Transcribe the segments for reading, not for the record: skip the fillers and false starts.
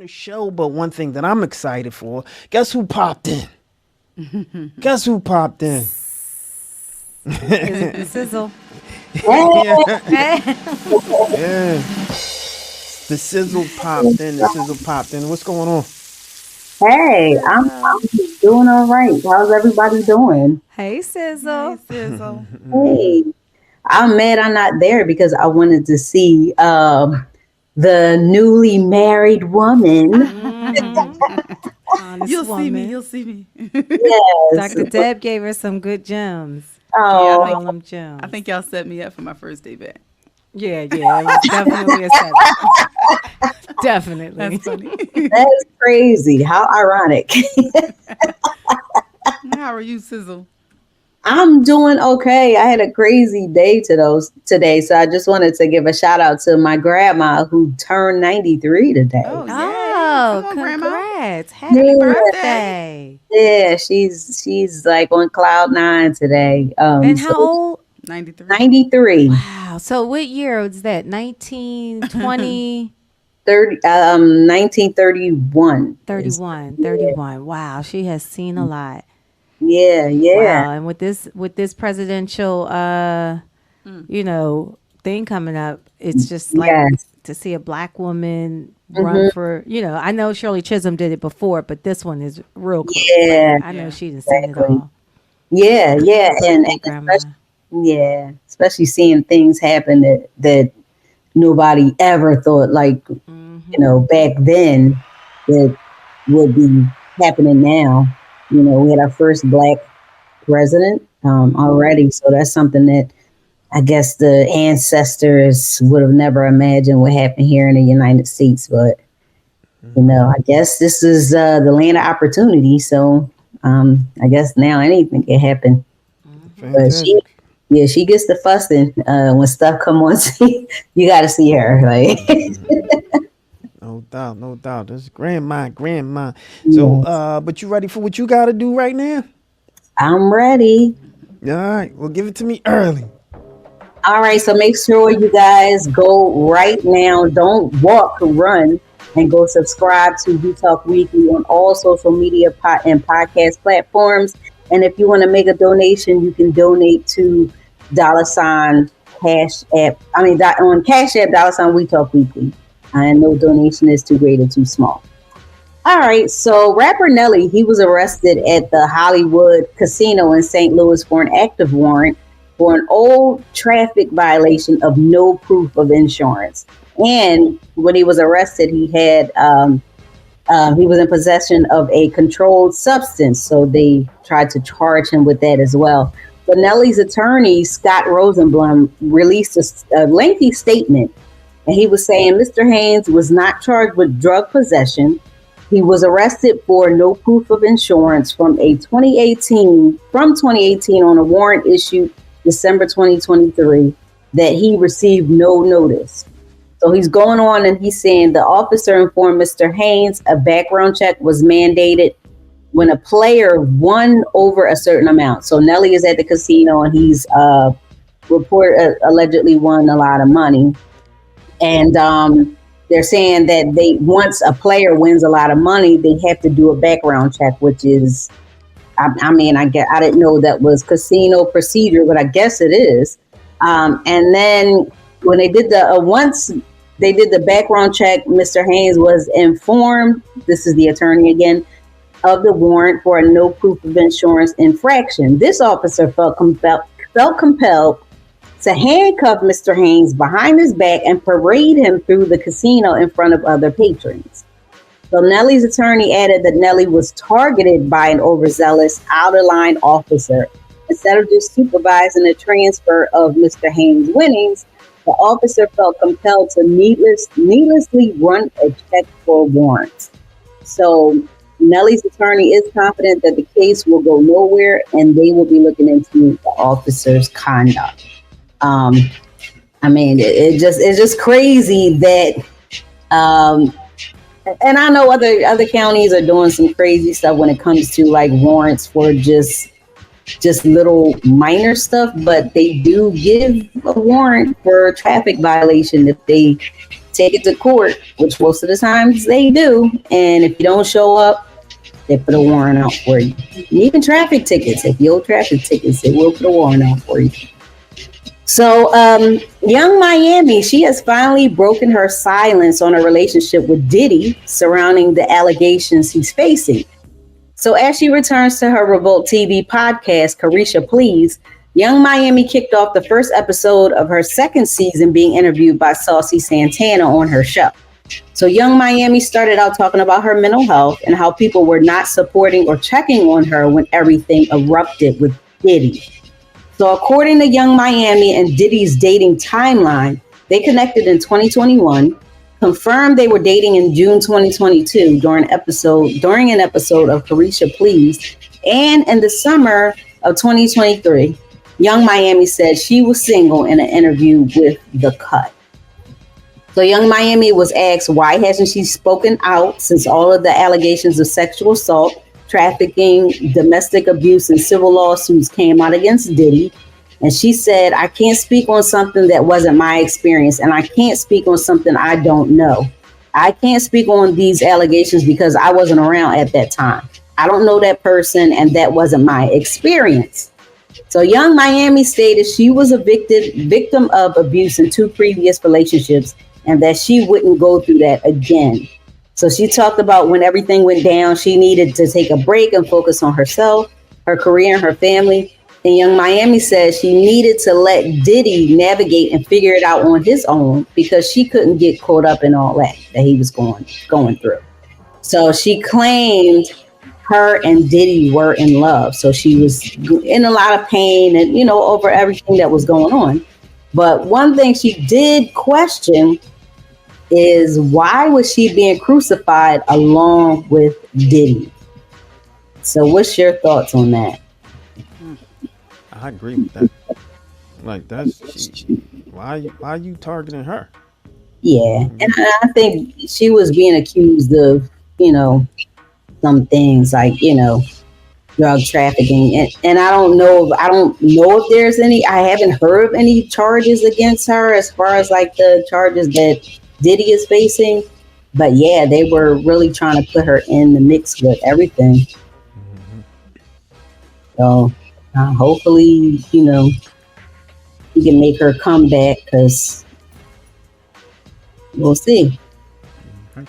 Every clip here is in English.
the show, but one thing that I'm excited for, guess who popped in? Guess who popped in? Is it the sizzle? Yeah. The sizzle popped in. The sizzle popped in. What's going on? Hey, I'm doing all right. How's everybody doing? Hey, sizzle. Sizzle. Hey, I'm mad I'm not there because I wanted to see the newly married woman. Honest You'll woman. see me. You'll see me. Yes. Dr. Deb gave her some good gems. Oh, All them gems. I think y'all set me up for my first day back. Yeah, it was definitely a setup. Definitely. That's funny. that's crazy. How ironic. How are you, Sizzle? I'm doing okay. I had a crazy day today, so I just wanted to give a shout out to my grandma who turned 93 today. Oh, yeah. Oh, Come on, Grandma. congrats. Happy Yeah. birthday. Yeah, she's like on cloud nine today. And how old? 93. 93, Wow. So what year was that? 1920? 1931. 31. Wow. She has seen a lot. Yeah. Wow. And with this presidential thing coming up, it's just like Yes. to see a black woman run for, I know Shirley Chisholm did it before, but this one is real close. Yeah. I know she done seen it Exactly. all. Yeah, and Grandma. especially seeing things happen that nobody ever thought, like, back then, that would be happening now. We had our first black president already, so that's something that I guess the ancestors would have never imagined would happen here in the United States. But I guess this is the land of opportunity. So I guess now anything can happen. But she gets the fussing when stuff come on. You got to see her. Like, No doubt. This is grandma. So, but you ready for what you got to do right now? I'm ready. All right. Well, give it to me early. All right. So make sure you guys go right now. Don't walk, run, and go subscribe to We Talk Weekly on all social media and podcast platforms. And if you want to make a donation, you can donate to $ Cash App. On Cash App, $ We Talk Weekly. And no donation is too great or too small. All right. So rapper Nelly, he was arrested at the Hollywood Casino in St. Louis for an active warrant for an old traffic violation of no proof of insurance. And when he was arrested, he was in possession of a controlled substance. So they tried to charge him with that as well. But Nelly's attorney, Scott Rosenblum, released a lengthy statement. And he was saying Mr. Haynes was not charged with drug possession. He was arrested for no proof of insurance from 2018 on a warrant issued December 2023 that he received no notice. So he's going on and he's saying the officer informed Mr. Haynes a background check was mandated when a player won over a certain amount. So Nelly is at the casino and he's allegedly won a lot of money. And they're saying that once a player wins a lot of money, they have to do a background check, which is, I didn't know that was casino procedure, but I guess it is. And then when they did once they did the background check, Mr. Haynes was informed, this is the attorney again, of the warrant for a no proof of insurance infraction. This officer felt compelled to handcuff Mr. Haynes behind his back and parade him through the casino in front of other patrons. So Nelly's attorney added that Nelly was targeted by an overzealous, out-of-line officer. Instead of just supervising the transfer of Mr. Haynes' winnings, the officer felt compelled to needlessly run a check for warrants. So Nelly's attorney is confident that the case will go nowhere and they will be looking into the officer's conduct. It's just crazy that, and I know other counties are doing some crazy stuff when it comes to like warrants for just little minor stuff, but they do give a warrant for a traffic violation if they take it to court, which most of the times they do. And if you don't show up, they put a warrant out for you. And even traffic tickets, if you owe traffic tickets, they will put a warrant out for you. So, Young Miami, she has finally broken her silence on her relationship with Diddy surrounding the allegations he's facing. So as she returns to her Revolt TV podcast, Carisha Please, Young Miami kicked off the first episode of her second season being interviewed by Saucy Santana on her show. So Young Miami started out talking about her mental health and how people were not supporting or checking on her when everything erupted with Diddy. So according to Young Miami and Diddy's dating timeline, they connected in 2021, confirmed they were dating in June 2022 during an episode of Carisha Please, and in the summer of 2023, Young Miami said she was single in an interview with The Cut. So Young Miami was asked why hasn't she spoken out since all of the allegations of sexual assault, trafficking, domestic abuse, and civil lawsuits came out against Diddy. And she said, I can't speak on something that wasn't my experience, and I can't speak on something I don't know. I can't speak on these allegations because I wasn't around at that time. I don't know that person, and that wasn't my experience. So Young Miami stated she was a victim of abuse in 2 previous relationships and that she wouldn't go through that again. So she talked about when everything went down, she needed to take a break and focus on herself, her career, and her family. And Young Miami said she needed to let Diddy navigate and figure it out on his own because she couldn't get caught up in all that he was going through. So she claimed her and Diddy were in love. So she was in a lot of pain and, over everything that was going on. But one thing she did question is why was she being crucified along with Diddy? So what's your thoughts on that? I agree with that. Like why are you targeting her? Yeah, and I think she was being accused of, some things like, drug trafficking, and I don't know if there's any. I haven't heard of any charges against her as far as like the charges that Diddy is facing. But yeah, they were really trying to put her in the mix with everything. Mm-hmm. So hopefully, he can make her come back because we'll see.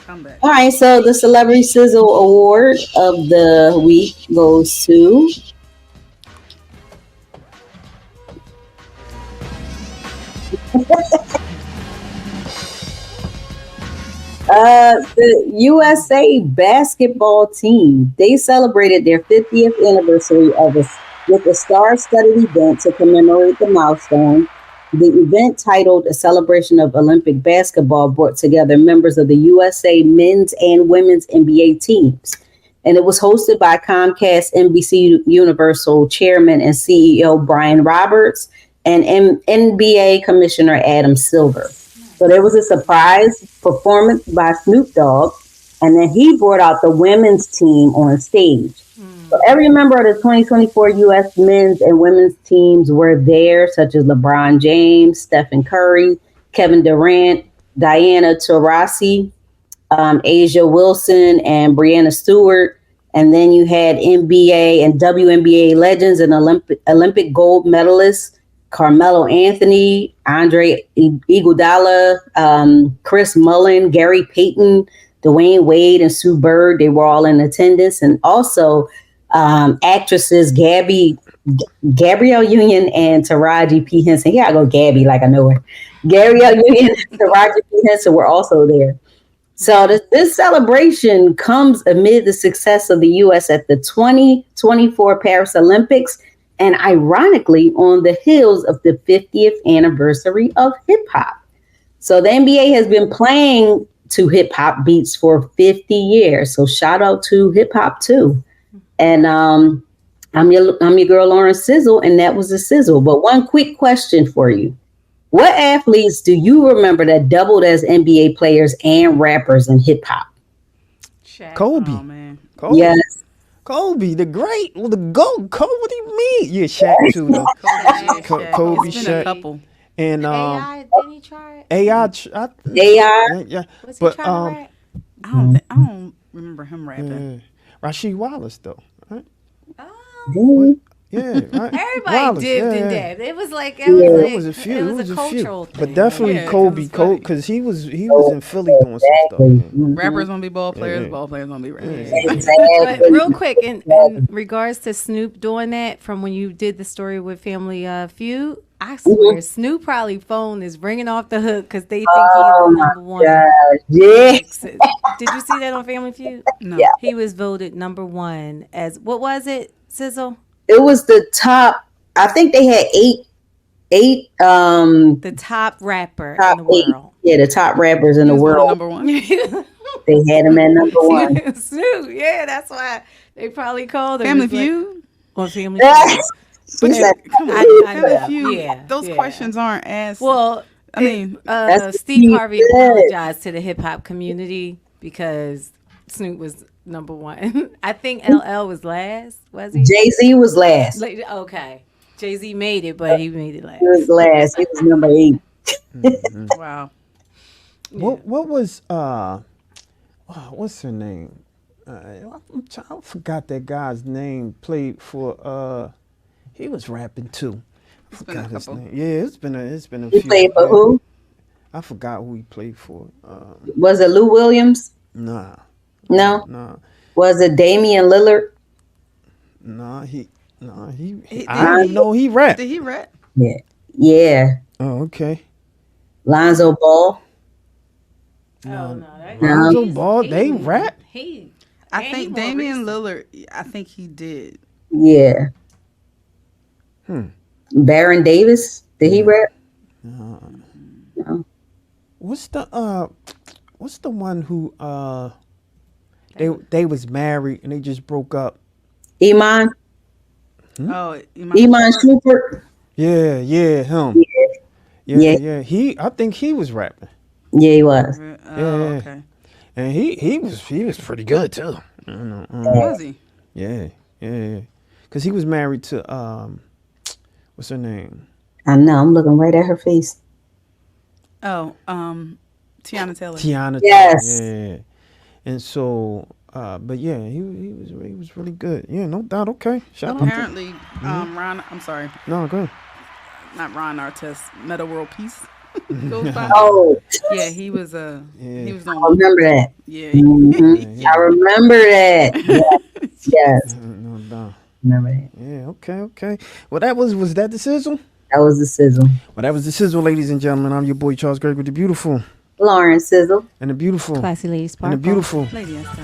Come back. All right, so the Celebrity Sizzle Award of the week goes to the USA basketball team. They celebrated their 50th anniversary with a star-studded event to commemorate the milestone. The event, titled A Celebration of Olympic Basketball, brought together members of the USA men's and women's NBA teams. And it was hosted by Comcast NBC Universal Chairman and CEO Brian Roberts and NBA Commissioner Adam Silver. So there was a surprise performance by Snoop Dogg, and then he brought out the women's team on stage. So every member of the 2024 U.S. men's and women's teams were there, such as LeBron James, Stephen Curry, Kevin Durant, Diana Taurasi, Asia Wilson, and Brianna Stewart. And then you had NBA and WNBA legends and Olympic gold medalists, Carmelo Anthony, Andre Iguodala, Chris Mullin, Gary Payton, Dwayne Wade, and Sue Bird. They were all in attendance. And also actresses Gabrielle Union and Taraji P. Henson. Yeah, I go Gabby like I know her. Gabrielle Union and Taraji P. Henson were also there. So this celebration comes amid the success of the U.S. at the 2024 Paris Olympics, and ironically on the heels of the 50th anniversary of hip hop. So the NBA has been playing to hip hop beats for 50 years. So shout out to hip hop too. And I'm your girl Lauren Sizzle, and that was a sizzle. But one quick question for you. What athletes do you remember that doubled as NBA players and rappers in hip hop? Kobe. Oh, man. Kobe. Yes. Kobe, the great, the GOAT. Kobe, what do you mean? Yeah, Shaq too, though. Kobe, It's been a Shaq. couple. And AI, didn't he try? AI. AI. Yeah. Was he But trying to rap? I don't remember him rapping. Rasheed Wallace though. Right? Oh. Yeah, right. Everybody Wallace, dipped and yeah. dabbed. It was like Yeah. It was a few. It was a cultural thing. But definitely Yeah, 'cause Kobe, it's funny. because he was in Philly doing some stuff. Exactly. Man. Rappers gonna be ball players. Yeah. Ball players gonna be rappers. Yeah. But Exactly. real quick, in regards to Snoop doing that, from when you did the story with Family Feud, I swear Snoop probably phone is ringing off the hook because they think Oh he's the my number one. God. Yeah. Did you see that on Family Feud? No. Yeah. He was voted number one as what was it, Sizzle? It was the top. I think they had eight The top rapper top in the eight. world. Yeah, the top rappers in He the was voted world. number one. They had him at number one. Snoop, yeah, that's why they probably called him. Family It's like- Feud. on Family Feud. Yes. But He said, come on, I Family know. Feud. Yeah, Those yeah. questions aren't asked. Well, I mean, That's Steve what Harvey he said. apologized to the hip hop community because Snoop was number one. I think LL was last. Was he? Jay-Z was last. Okay, Jay-Z made it, but he made it last. He was last. He was number 8. wow. What was what's her name? I forgot that guy's name. Played for he was rapping too. I been a forgot his couple. name. Yeah, it's been a He few. played for who? I forgot who he played for. Was it Lou Williams? Nah. No. Was it Damian Lillard? He He- I don't even know he rapped. Did he rap? Yeah. Yeah. Oh, okay. Lonzo Ball. Oh no, that Lonzo he's- Ball, he- they rap? I and think he more Damian recent. Lillard. I think he did. Yeah. Baron Davis. Did he rap? No. What's the one who they was married and they just broke up? Iman? Oh, Iman Shumpert? Yeah, him. Yeah. I think he was rapping. Yeah, he was. Oh, Yeah. okay. And he was pretty good too. Was he? Yeah. Cause he was married to what's her name? I know. I'm looking right at her face. Oh, Tiana Taylor. Tiana. Yes. Yeah. And so, but yeah, he was really good. Yeah, no doubt. Okay. Shout out. Apparently, Ron. I'm sorry, No, go ahead. not Ron Artest. Meta World Peace goes by. Oh, Yeah, he was he was I on. remember that. Yeah, Mhm. I remember that. Yes. No doubt. Remember that. Yeah. Okay. Well, was that the sizzle? That was the sizzle. Well, that was the sizzle, ladies and gentlemen. I'm your boy Charles Gregg with the beautiful Lauren Sizzle. and the beautiful Classy Lady and Sparkle. the beautiful. Lady Esther.